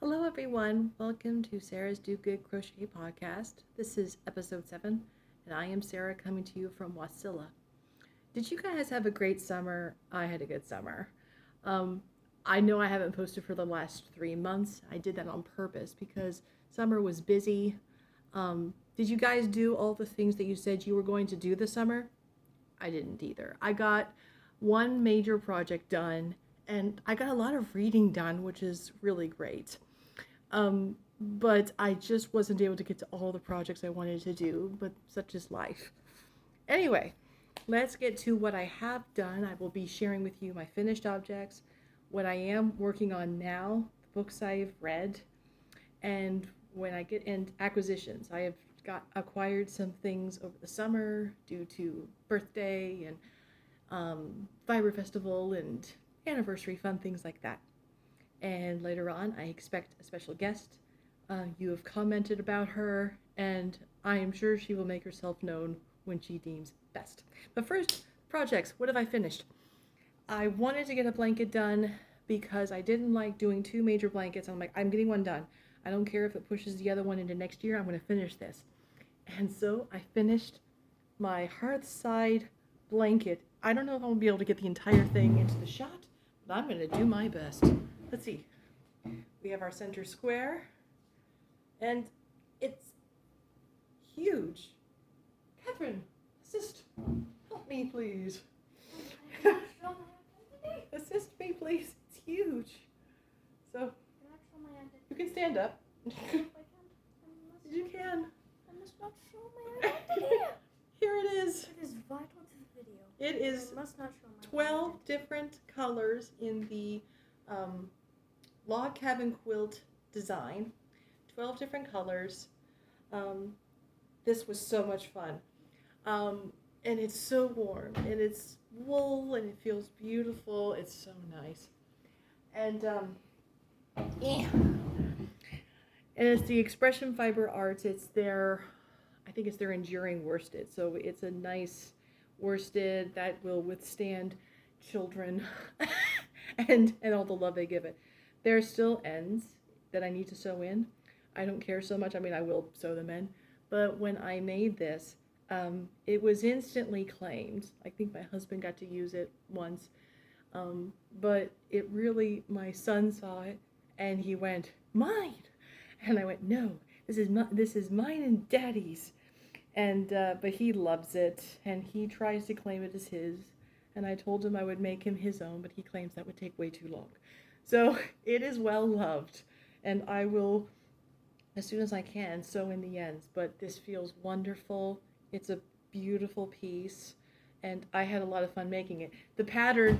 Hello, everyone. Welcome to Sarah's Do Good Crochet Podcast. This is episode 7, and I am Sarah coming to you from Wasilla. Did you guys have a great summer? I had a good summer. I know I haven't posted for the last 3 months. I did that on purpose because summer was busy. Did you guys do all the things that you said you were going to do this summer? I didn't either. I got one major project done, and I got a lot of reading done, which is really great. But I just wasn't able to get to all the projects I wanted to do, but such is life. Anyway, let's get to what I have done. I will be sharing with you my finished objects, what I am working on now, the books I've read, and when I get in acquisitions. I have acquired some things over the summer due to birthday and Fiber Festival and anniversary fun, things like that. And later on, I expect a special guest. You have commented about her, and I am sure she will make herself known when she deems best. But first, projects. What have I finished? I wanted to get a blanket done because I didn't like doing 2 major blankets. I'm like, I'm getting one done. I don't care if it pushes the other one into next year. I'm going to finish this. And so I finished my hearthside blanket. I don't know if I'm going to be able to get the entire thing into the shot, but I'm going to do my best. Let's see. We have our center square, and it's huge. Catherine, assist. Help me, please. Assist me, please. It's huge. So, you can stand up. You can. I must not show my identity. Here it is. It is vital to the video. It is I must not show my 12 identity. different colors in the log cabin quilt design. 12 different colors. This was so much fun. And it's so warm, and it's wool, and it feels beautiful. It's so nice. And yeah. And it's the Expression Fiber Arts. It's their, I think it's their enduring worsted. So it's a nice worsted that will withstand children and all the love they give it. There are still ends that I need to sew in. I don't care so much. I mean, I will sew them in. But when I made this, it was instantly claimed. I think my husband got to use it once. But it really, my son saw it and he went, "Mine!" And I went, "No, this is mine and Daddy's." And but he loves it, and he tries to claim it as his. And I told him I would make him his own, but he claims that would take way too long. So it is well loved, and I will, as soon as I can, sew in the ends. But this feels wonderful. It's a beautiful piece, and I had a lot of fun making it. The pattern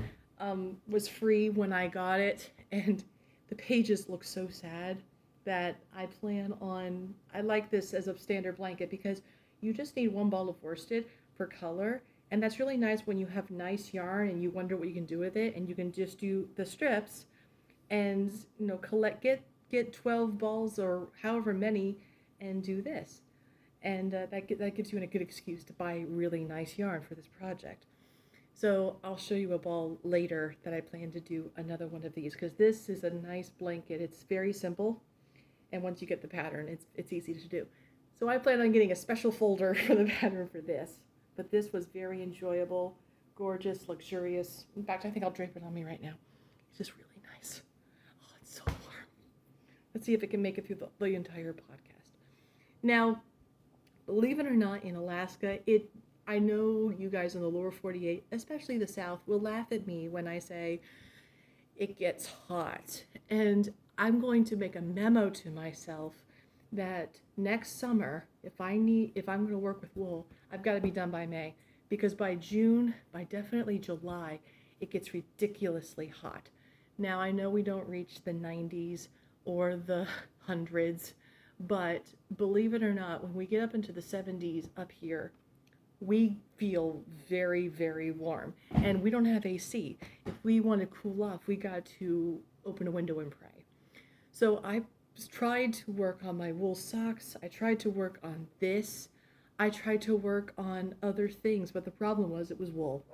was free when I got it, and the pages look so sad that I plan on, I like this as a standard blanket because you just need 1 ball of worsted for color, and that's really nice when you have nice yarn and you wonder what you can do with it, and you can just do the strips and, you know, get 12 balls or however many and do this. And that gives you a good excuse to buy really nice yarn for this project. So I'll show you a ball later that I plan to do another one of these because this is a nice blanket. It's very simple. And once you get the pattern, it's easy to do. So I plan on getting a special folder for the pattern for this. But this was very enjoyable, gorgeous, luxurious. In fact, I think I'll drape it on me right now. It's just really nice. Oh, it's so warm. Let's see if it can make it through the entire podcast. Now, believe it or not, in Alaska, I know you guys in the lower 48, especially the South, will laugh at me when I say it gets hot. And I'm going to make a memo to myself that next summer, if I'm going to work with wool, I've got to be done by May, because by June, by definitely July, it gets ridiculously hot. Now, I know we don't reach the 90s or the hundreds, but believe it or not, when we get up into the 70s up here, we feel very, very warm, and we don't have AC. If we want to cool off, we got to open a window and pray. So I tried to work on my wool socks. I tried to work on this. I tried to work on other things, but the problem was it was wool.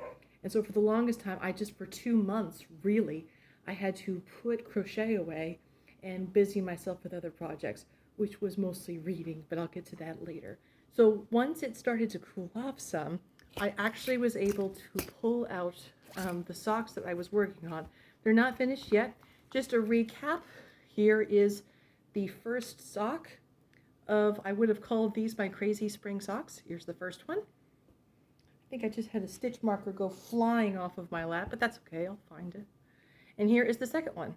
And so for the longest time, for 2 months, really, I had to put crochet away and busy myself with other projects, which was mostly reading, but I'll get to that later. So once it started to cool off some, I actually was able to pull out the socks that I was working on. They're not finished yet. Just a recap, here is the first sock of, I would have called these my crazy spring socks. Here's the first one. I think I just had a stitch marker go flying off of my lap, but that's okay, I'll find it. And here is the second one.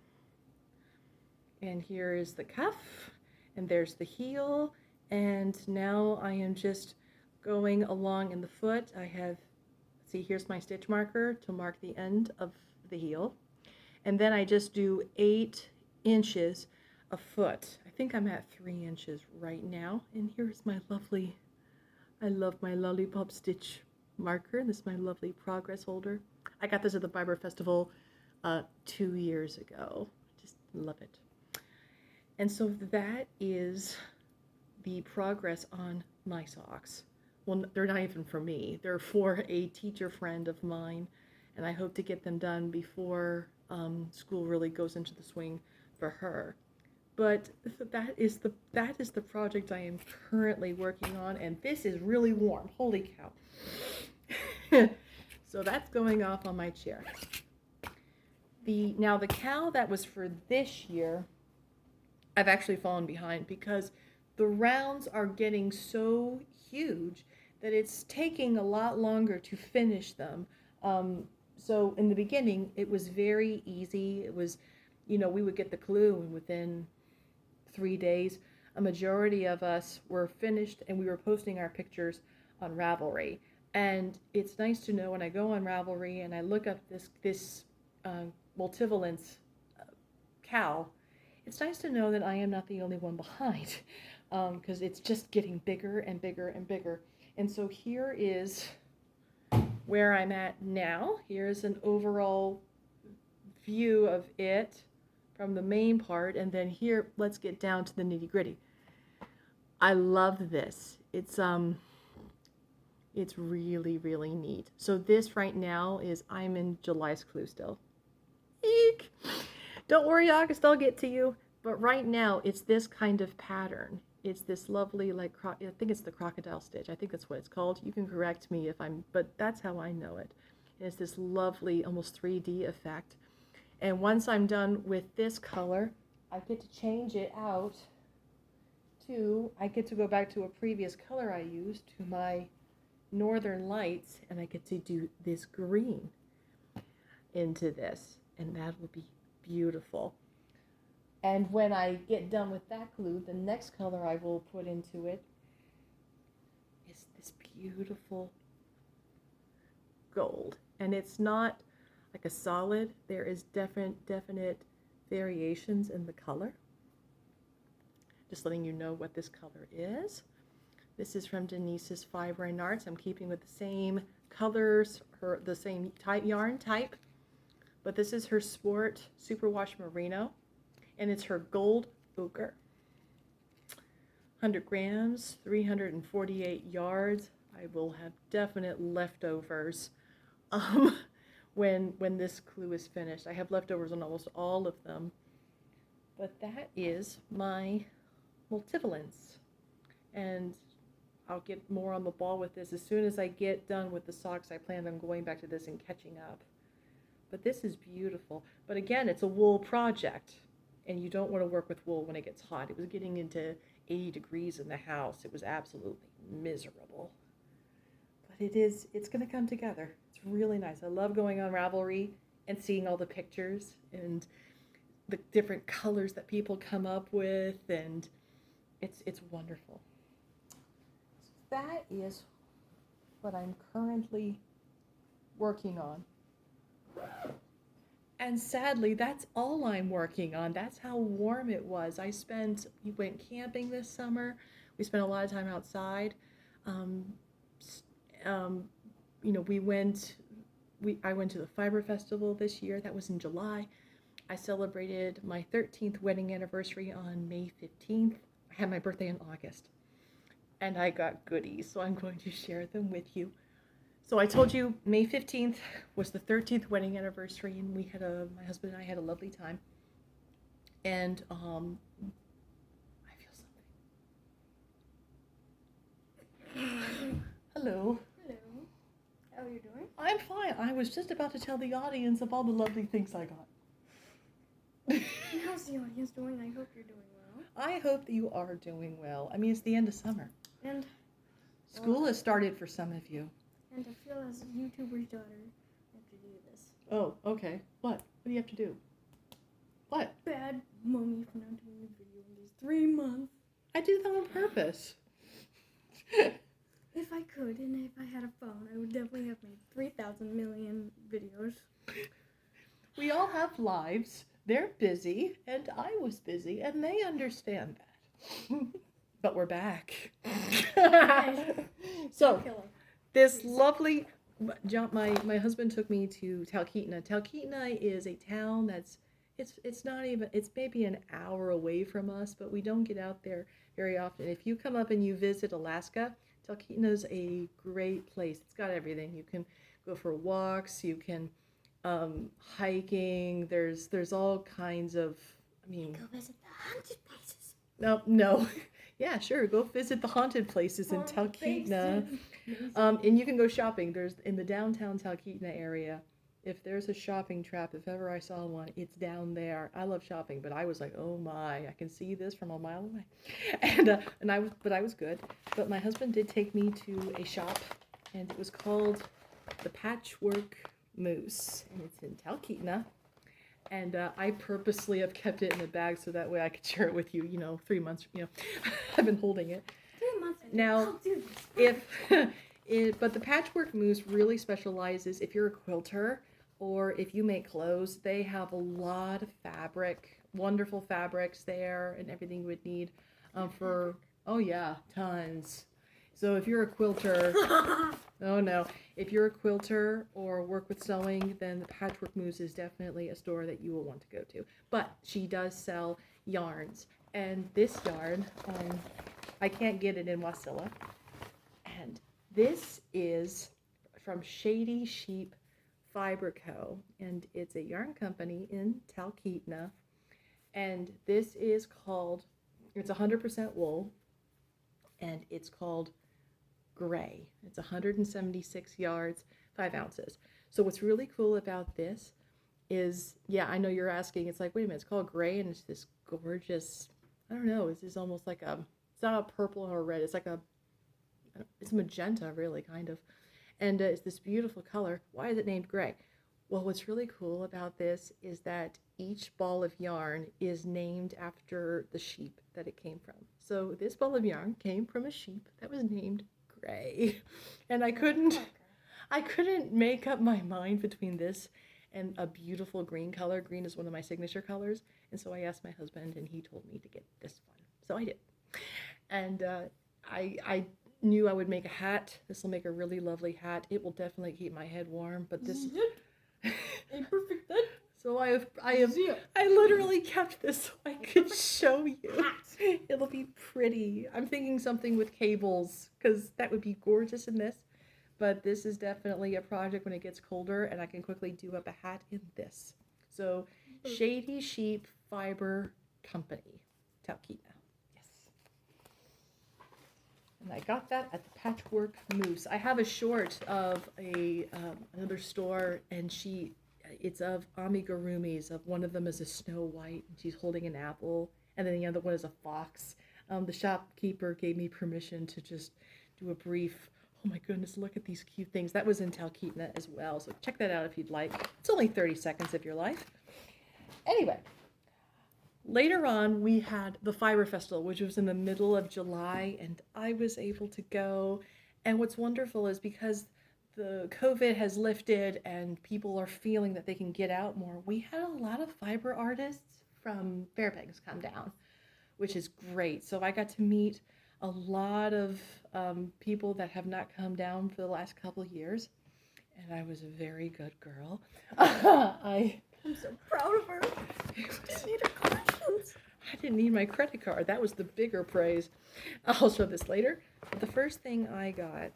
And here is the cuff, and there's the heel, and now I am just going along in the foot. I have, see, here's my stitch marker to mark the end of the heel. And then I just do 8 inches a foot. I think I'm at 3 inches right now. And here's my lovely, I love my lollipop stitch marker. This is my lovely progress holder. I got this at the Biber Festival 2 years ago. Just love it. And so that is the progress on my socks. Well, they're not even for me. They're for a teacher friend of mine, and I hope to get them done before school really goes into the swing for her. But that is the project I am currently working on, and this is really warm. Holy cow. So that's going off on my chair. Now the cow that was for this year, I've actually fallen behind because the rounds are getting so huge that it's taking a lot longer to finish them. So in the beginning, it was very easy. It was, we would get the clue, and within 3 days, a majority of us were finished, and we were posting our pictures on Ravelry. And it's nice to know when I go on Ravelry and I look up this multivalence cow, it's nice to know that I am not the only one behind, because it's just getting bigger and bigger and bigger. And so here is where I'm at now. Here's an overall view of it from the main part, and then here, let's get down to the nitty-gritty. I love this. It's really, really neat. So this right now is, I'm in July's clue still. Eek! Don't worry, August, I'll get to you. But right now, it's this kind of pattern. It's this lovely, I think it's the crocodile stitch. I think that's what it's called. You can correct me if but that's how I know it. And it's this lovely, almost 3D effect. And once I'm done with this color, I get to change it out I get to go back to a previous color I used, to my Northern Lights, and I get to do this green into this. And that will be beautiful. And when I get done with that glue, the next color I will put into it is this beautiful gold. And it's not like a solid. There is definite variations in the color. Just letting you know what this color is. This is from Denise's Fiber and Arts. I'm keeping with the same colors, the same yarn type. But this is her Sport Superwash Merino, and it's her gold ochre. 100 grams, 348 yards. I will have definite leftovers when this clue is finished. I have leftovers on almost all of them. But that is my multivalence. And I'll get more on the ball with this. As soon as I get done with the socks, I plan on going back to this and catching up. But this is beautiful. But again, it's a wool project, and you don't want to work with wool when it gets hot. It was getting into 80 degrees in the house. It was absolutely miserable. But it's going to come together. It's really nice. I love going on Ravelry and seeing all the pictures and the different colors that people come up with, and it's wonderful. So that is what I'm currently working on. And sadly, that's all I'm working on. That's how warm it was. We went camping this summer. We spent a lot of time outside. I went to the Fiber Festival this year. That was in July. I celebrated my 13th wedding anniversary on May 15th. I had my birthday in August. And I got goodies, so I'm going to share them with you. So I told you May 15th was the 13th wedding anniversary, and my husband and I had a lovely time. And I feel something. Hello. Hello. How are you doing? I'm fine. I was just about to tell the audience of all the lovely things I got. How's the audience doing? I hope you're doing well. I hope that you are doing well. I mean, it's the end of summer. And School has started for some of you. And I feel as a YouTuber's daughter, I have to do this. Oh, okay. What? What do you have to do? What? Bad mommy for not doing a video in these 3 months. I did that on purpose. If I could, and if I had a phone, I would definitely have made 3,000 million videos. We all have lives. They're busy, and I was busy, and they understand that. But we're back. So, this lovely, my husband took me to Talkeetna. Talkeetna is a town that's, it's not even, it's maybe an hour away from us, but we don't get out there very often. If you come up and you visit Alaska, Talkeetna is a great place. It's got everything. You can go for walks, you can hiking, there's all kinds of, I mean, Go visit the haunted places. no. Yeah, sure. Go visit the haunted places in Talkeetna. And you can go shopping. There's in the downtown Talkeetna area. If there's a shopping trap, if ever I saw one, it's down there. I love shopping, but I was like, oh my, I can see this from a mile away. And I was good. But my husband did take me to a shop, and it was called the Patchwork Moose, and it's in Talkeetna. And I purposely have kept it in a bag so that way I could share it with you, 3 months, I've been holding it. 3 months. Now, but the Patchwork Moose really specializes if you're a quilter or if you make clothes. They have a lot of fabric, wonderful fabrics there and everything you would need oh yeah, tons. So if you're a quilter, oh no, if you're a quilter or work with sewing, then the Patchwork Moose is definitely a store that you will want to go to. But she does sell yarns, and this yarn, I can't get it in Wasilla. And this is from Shady Sheep Fiber Co., and it's a yarn company in Talkeetna. And this is called, it's 100% wool, and it's called Gray. It's 176 yards, 5 ounces. So what's really cool about this is, yeah, I know you're asking, it's like, wait a minute, it's called Gray, and it's this gorgeous, I don't know, it's almost like it's not a purple or a red, it's like it's magenta, really, kind of. And it's this beautiful color. Why is it named Gray? Well, what's really cool about this is that each ball of yarn is named after the sheep that it came from. So this ball of yarn came from a sheep that was named Gray. And I couldn't make up my mind between this and a beautiful green color. Green is one of my signature colors. And so I asked my husband, and he told me to get this one. So I did. And I knew I would make a hat. This will make a really lovely hat. It will definitely keep my head warm, but this A perfect hat. So I literally kept this so I could show you. It'll be pretty. I'm thinking something with cables, because that would be gorgeous in this. But this is definitely a project when it gets colder, and I can quickly do up a hat in this. So Shady Sheep Fiber Company, Talkeetna. Yes. And I got that at the Patchwork Moose. I have a short of another store, and it's of amigurumis. Of one of them is a Snow White, and she's holding an apple, and then the other one is a fox. The shopkeeper gave me permission to just do a brief, oh my goodness, look at these cute things. That was in Talkeetna as well, so check that out if you'd like. It's only 30 seconds of your life. Anyway, later on we had the Fiber Festival, which was in the middle of July, and I was able to go. And what's wonderful is because the COVID has lifted and people are feeling that they can get out more, we had a lot of fiber artists from Fairbanks come down, which is great. So I got to meet a lot of people that have not come down for the last couple of years, and I was a very good girl. I'm so proud of her. Didn't need her collections. I didn't need my credit card. That was the bigger praise. I'll show this later. But the first thing I got,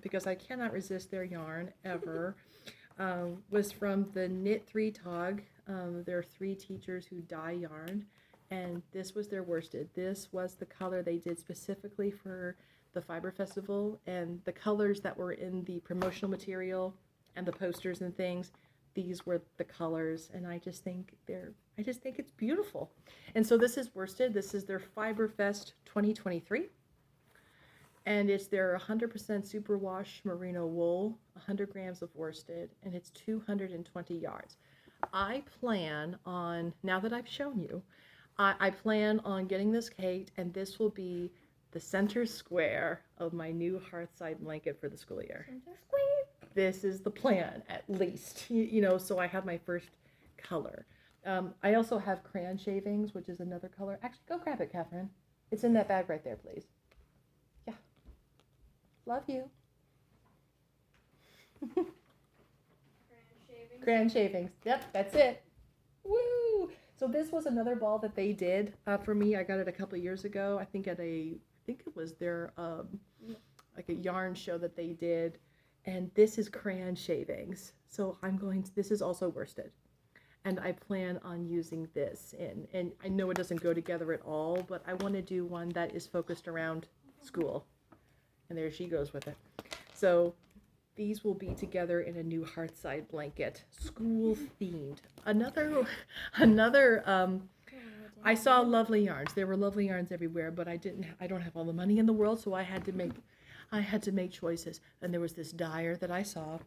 because I cannot resist their yarn ever, was from the Knit 3 Tog There are 3 teachers who dye yarn, and this was their worsted. This was the color they did specifically for the Fiber Festival, and the colors that were in the promotional material and the posters and things, these were the colors, and I just think it's beautiful. And so this is worsted. This is their Fiber Fest 2023. And it's their 100% superwash merino wool, 100 grams of worsted, and it's 220 yards. I plan on, now that I've shown you, I plan on getting this caked, and this will be the center square of my new hearthside blanket for the school year. Center square. This is the plan, at least, you know, so I have my first color. I also have crayon shavings, which is another color. Actually, go grab it, Catherine. It's in that bag right there, please. Yeah. Love you. Crayon shavings. Yep, that's it. Woo! So this was another ball that they did for me. I got it a couple of years ago. I think it was their like a yarn show that they did, and this is crayon shavings. So this is also worsted, and I plan on using this in. And I know it doesn't go together at all, but I want to do one that is focused around school. And there she goes with it. So these will be together in a new hearthside blanket, school themed. Another, I saw lovely yarns. There were lovely yarns everywhere, but I don't have all the money in the world, so I had to make choices. And there was this dyer that I saw,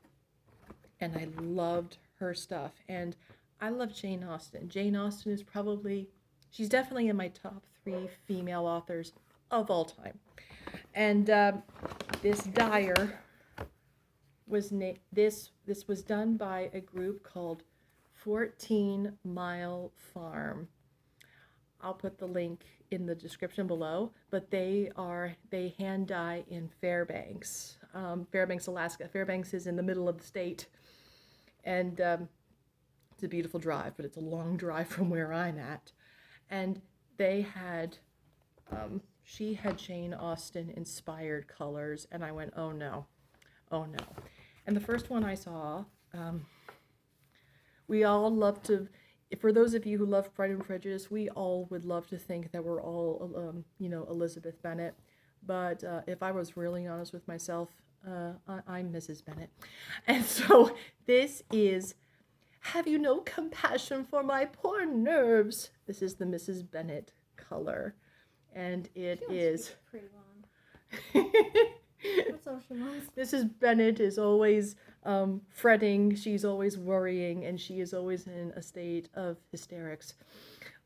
and I loved her stuff. And I love Jane Austen. Jane Austen is she's definitely in my top 3 female authors of all time. And this dyer this was done by a group called 14 Mile Farm. I'll put the link in the description below, but they hand dye in Fairbanks, Alaska. Fairbanks is in the middle of the state, and it's a beautiful drive, but it's a long drive from where I'm at. And they had she had Jane Austen inspired colors, and I went, oh no. And the first one I saw, we all love to, for those of you who love Pride and Prejudice, we all would love to think that we're all, Elizabeth Bennet. But if I was really honest with myself, I'm Mrs. Bennet. And so this is, have you no compassion for my poor nerves? This is the Mrs. Bennet color. And it is pretty long. That's all she wants. Mrs. Bennet is always fretting, she's always worrying, and she is always in a state of hysterics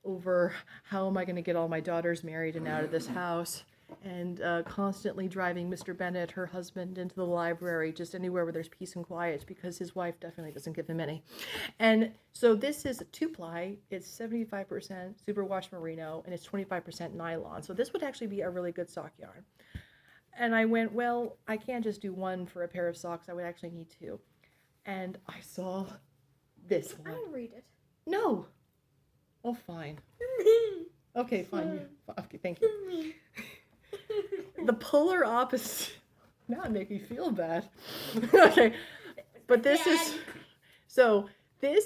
over how am I going to get all my daughters married and out of this house, and constantly driving Mr. Bennet, her husband, into the library, just anywhere where there's peace and quiet, because his wife definitely doesn't give him any. And so this is a 2-ply, it's 75% superwash merino, and it's 25% nylon. So this would actually be a really good sock yarn. And I went, well, I can't just do one for a pair of socks. I would actually need 2. And I saw this one. I'll read it. No. Oh, fine. Okay, fine. Okay, thank you. The polar opposite. Now it makes me feel bad. Okay. But this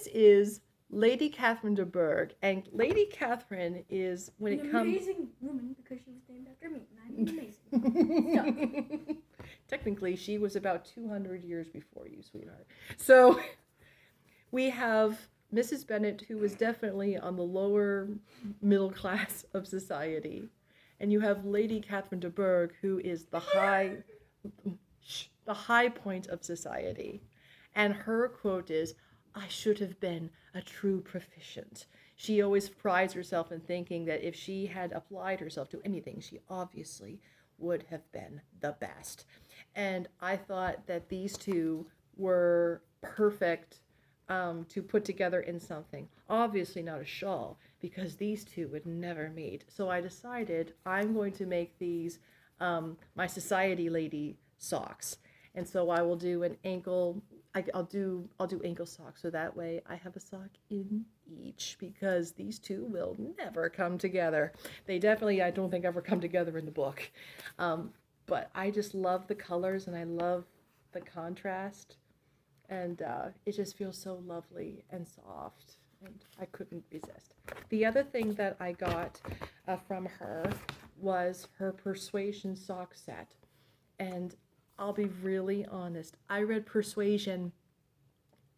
is Lady Catherine de Bourgh. And Lady Catherine is, when it comes... amazing woman, because she was named after me, and I'm amazing. So. Technically, she was about 200 years before you, sweetheart. So we have Mrs. Bennet, who is definitely on the lower middle class of society. And you have Lady Catherine de Bourgh, who is the high point of society. And her quote is, I should have been a true proficient. She always prides herself in thinking that if she had applied herself to anything, she obviously would have been the best. And I thought that these two were perfect to put together in something. Obviously not a shawl, because these two would never meet. So I decided I'm going to make these my society lady socks. And so I will do an ankle, I'll do ankle socks, so that way I have a sock in each, because these two will never come together. They definitely, I don't think, ever come together in the book. But I just love the colors, and I love the contrast, and it just feels so lovely and soft. and I couldn't resist. The other thing that I got from her was her Persuasion sock set. And I'll be really honest, I read Persuasion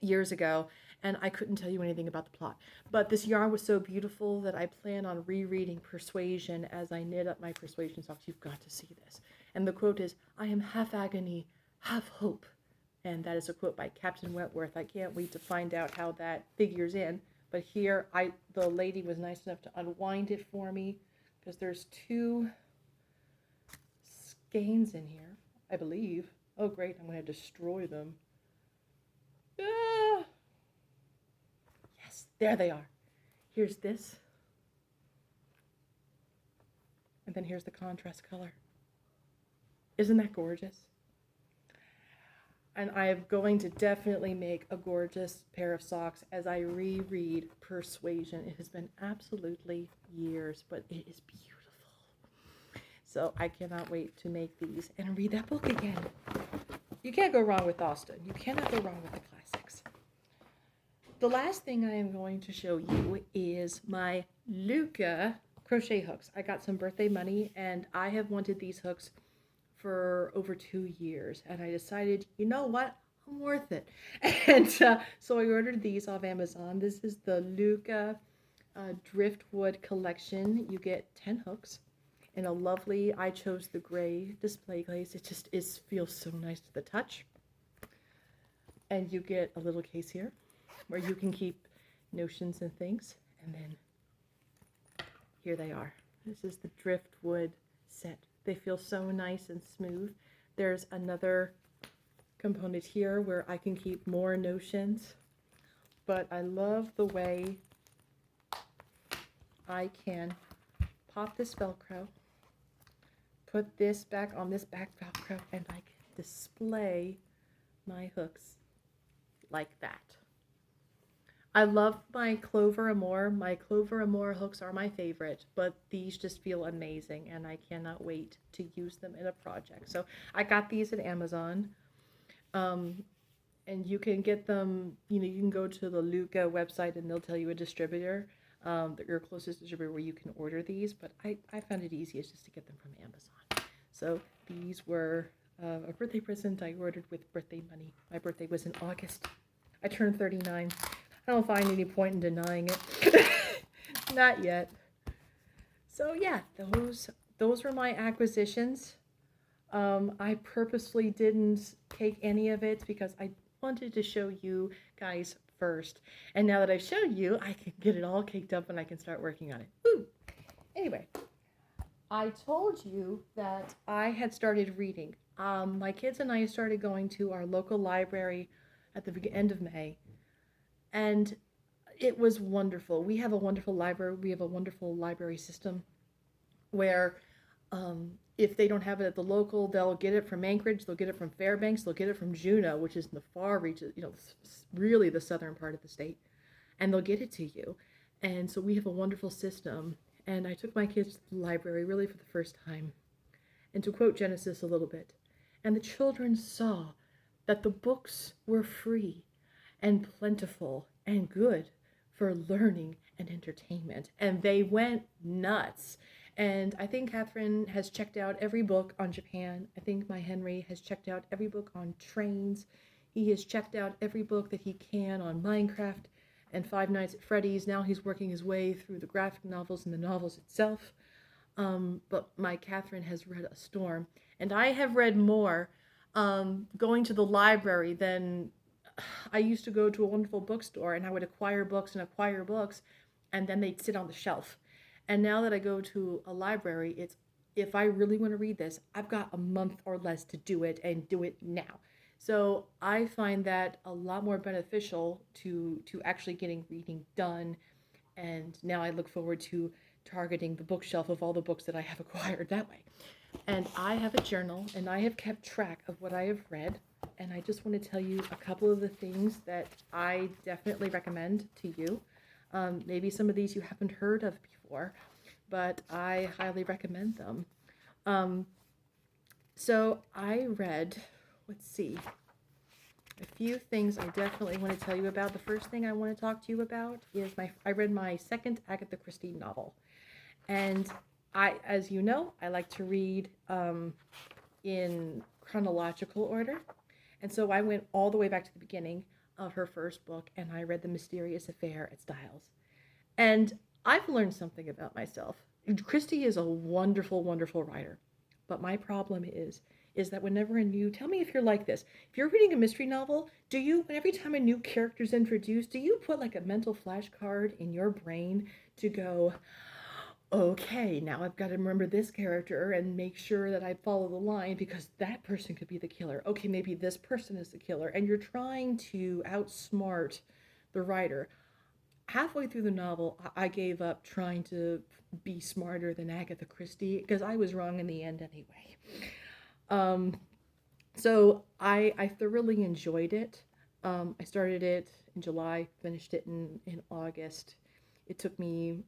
years ago, and I couldn't tell you anything about the plot. But this yarn was so beautiful that I plan on rereading Persuasion as I knit up my Persuasion socks. You've got to see this. And the quote is, "I am half agony, half hope." And that is a quote by Captain Wentworth. I can't wait to find out how that figures in. But here, the lady was nice enough to unwind it for me, because there's 2 skeins in here, I believe. Oh, great, I'm going to destroy them. Ah! Yes, there they are. Here's this. And then here's the contrast color. Isn't that gorgeous? And I am going to definitely make a gorgeous pair of socks as I reread Persuasion. It has been absolutely years, but it is beautiful. So I cannot wait to make these and read that book again. You can't go wrong with Austen. You cannot go wrong with the classics. The last thing I am going to show you is my Lykke crochet hooks. I got some birthday money, and I have wanted these hooks for over 2 years, and I decided, you know what, I'm worth it. And so I ordered these off Amazon. This is the Lykke Driftwood collection. You get 10 hooks in a lovely, I chose the gray display case. It just feels so nice to the touch. And you get a little case here where you can keep notions and things. And then here they are. This is the Driftwood set. They feel so nice and smooth. There's another component here where I can keep more notions. But I love the way I can pop this Velcro, put this back on this back Velcro, and I can display my hooks like that. I love my Clover Amour. My Clover Amour hooks are my favorite, but these just feel amazing, and I cannot wait to use them in a project. So I got these at Amazon, and you can get them, you can go to the Lykke website and they'll tell you a distributor, your closest distributor where you can order these, but I found it easiest just to get them from Amazon. So these were a birthday present I ordered with birthday money. My birthday was in August. I turned 39. I don't find any point in denying it. Not yet. So yeah, those were my acquisitions. I purposely didn't take any of it because I wanted to show you guys first. And now that I've showed you, I can get it all caked up and I can start working on it. Woo! Anyway, I told you that I had started reading. My kids and I started going to our local library at the end of May. And it was wonderful. We have a wonderful library. We have a wonderful library system where if they don't have it at the local, they'll get it from Anchorage, they'll get it from Fairbanks, they'll get it from Juneau, which is in the far reaches, really the southern part of the state, and they'll get it to you. And so we have a wonderful system. And I took my kids to the library really for the first time. And to quote Genesis a little bit, "And the children saw that the books were free and plentiful and good for learning and entertainment." And they went nuts. And I think Catherine has checked out every book on Japan. I think my Henry has checked out every book on trains. He has checked out every book that he can on Minecraft and Five Nights at Freddy's. Now he's working his way through the graphic novels and the novels itself. But my Catherine has read a storm. And I have read more going to the library than I used to go to a wonderful bookstore, and I would acquire books, and then they'd sit on the shelf. And now that I go to a library, it's, if I really want to read this, I've got a month or less to do it, and do it now. So I find that a lot more beneficial to actually getting reading done. And now I look forward to targeting the bookshelf of all the books that I have acquired that way. And I have a journal, and I have kept track of what I have read. And I just want to tell you a couple of the things that I definitely recommend to you. Maybe some of these you haven't heard of before, but I highly recommend them. So I read, let's see, a few things I definitely want to tell you about. The first thing I want to talk to you about is I read my second Agatha Christie novel. And as you know, I like to read in chronological order. And so I went all the way back to the beginning of her first book, and I read The Mysterious Affair at Styles. And I've learned something about myself. Christie is a wonderful, wonderful writer. But my problem is that whenever tell me if you're like this, if you're reading a mystery novel, every time a new character is introduced, do you put like a mental flashcard in your brain to go, okay, now I've got to remember this character and make sure that I follow the line because that person could be the killer. Okay, maybe this person is the killer. And you're trying to outsmart the writer. Halfway through the novel, I gave up trying to be smarter than Agatha Christie because I was wrong in the end anyway. So I thoroughly enjoyed it. I started it in July, finished it in August. It took me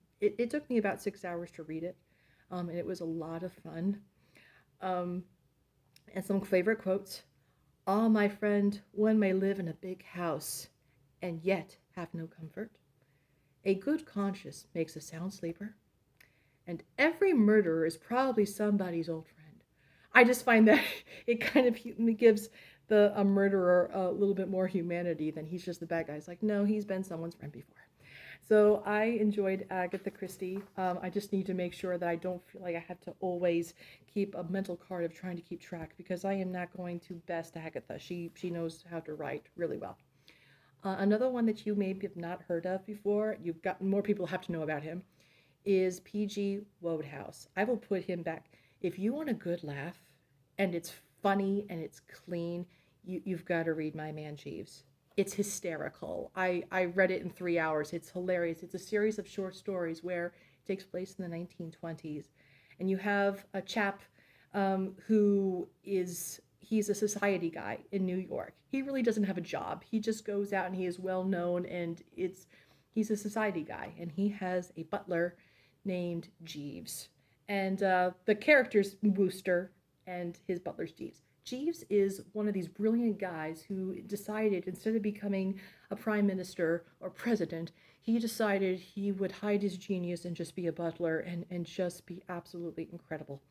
about 6 hours to read it, and it was a lot of fun. And some favorite quotes. Ah, my friend, one may live in a big house and yet have no comfort. A good conscience makes a sound sleeper. And every murderer is probably somebody's old friend. I just find that it kind of gives a murderer a little bit more humanity than he's just the bad guy. It's like, no, he's been someone's friend before. So I enjoyed Agatha Christie. I just need to make sure that I don't feel like I have to always keep a mental card of trying to keep track because I am not going to best Agatha. She knows how to write really well. Another one that you maybe have not heard of before, you've got more people have to know about him, is P.G. Wodehouse. I will put him back. If you want a good laugh and it's funny and it's clean, you've got to read My Man Jeeves. It's hysterical. I read it in 3 hours. It's hilarious. It's a series of short stories where it takes place in the 1920s. And you have a chap he's a society guy in New York. He really doesn't have a job. He just goes out and he is well known and he's a society guy. And he has a butler named Jeeves. And the character's Wooster and his butler's Jeeves. Jeeves is one of these brilliant guys who decided instead of becoming a prime minister or president, he decided he would hide his genius and just be a butler and just be absolutely incredible.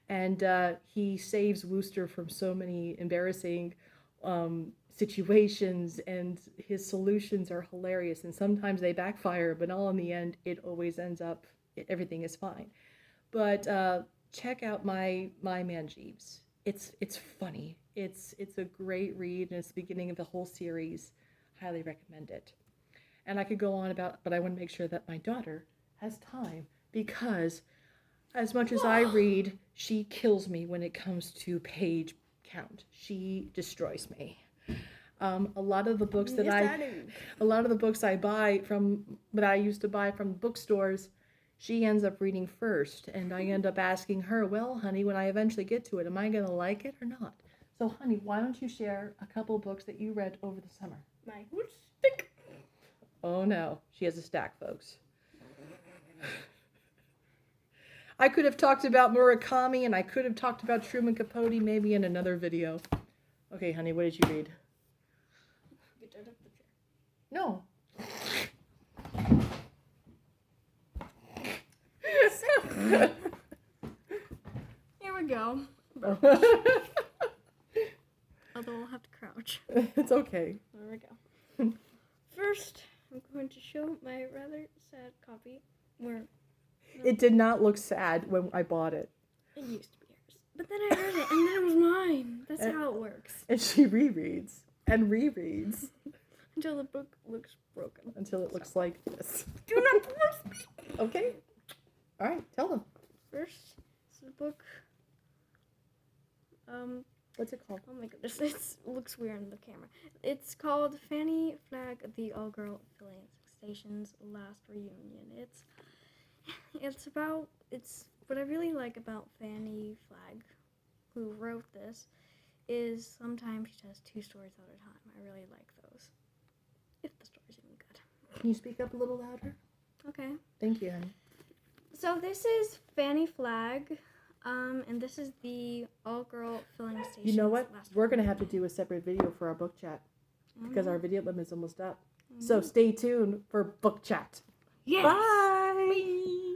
And he saves Wooster from so many embarrassing situations, and his solutions are hilarious. And sometimes they backfire, but all in the end, it always ends up, everything is fine. But check out My Man Jeeves. It's funny. It's a great read, and it's the beginning of the whole series. Highly recommend it. And I could go on but I want to make sure that my daughter has time because as much as I read, she kills me when it comes to page count. She destroys me. A lot of the books that I used to buy from bookstores, she ends up reading first, and I end up asking her, well, honey, when I eventually get to it, am I going to like it or not? So, honey, why don't you share a couple books that you read over the summer? My stick. Oh, no. She has a stack, folks. I could have talked about Murakami, and I could have talked about Truman Capote maybe in another video. Okay, honey, what did you read? Get out of the chair. No. Here we go. Although I'll have to crouch. It's okay. There we go. First, I'm going to show my rather sad copy where... It did not look sad when I bought it. It used to be hers. But then I read it, and then it was mine. That's how it works. And she rereads and rereads. Until the book looks broken. Until it looks like this. Do not force me! Okay. All right, tell them. First, it's the book. What's it called? Oh my goodness, it looks weird on the camera. It's called Fanny Flagg, the All-Girl Filling Station's Last Reunion. It's what I really like about Fanny Flagg, who wrote this, is sometimes she does 2 stories at a time. I really like those. If the story's even good. Can you speak up a little louder? Okay. Thank you, honey. So this is Fanny Flagg, and this is the all-girl filling station. You know what? We're going to have to do a separate video for our book chat. because our video limit is almost up. So stay tuned for book chat. Yes. Bye. Bye.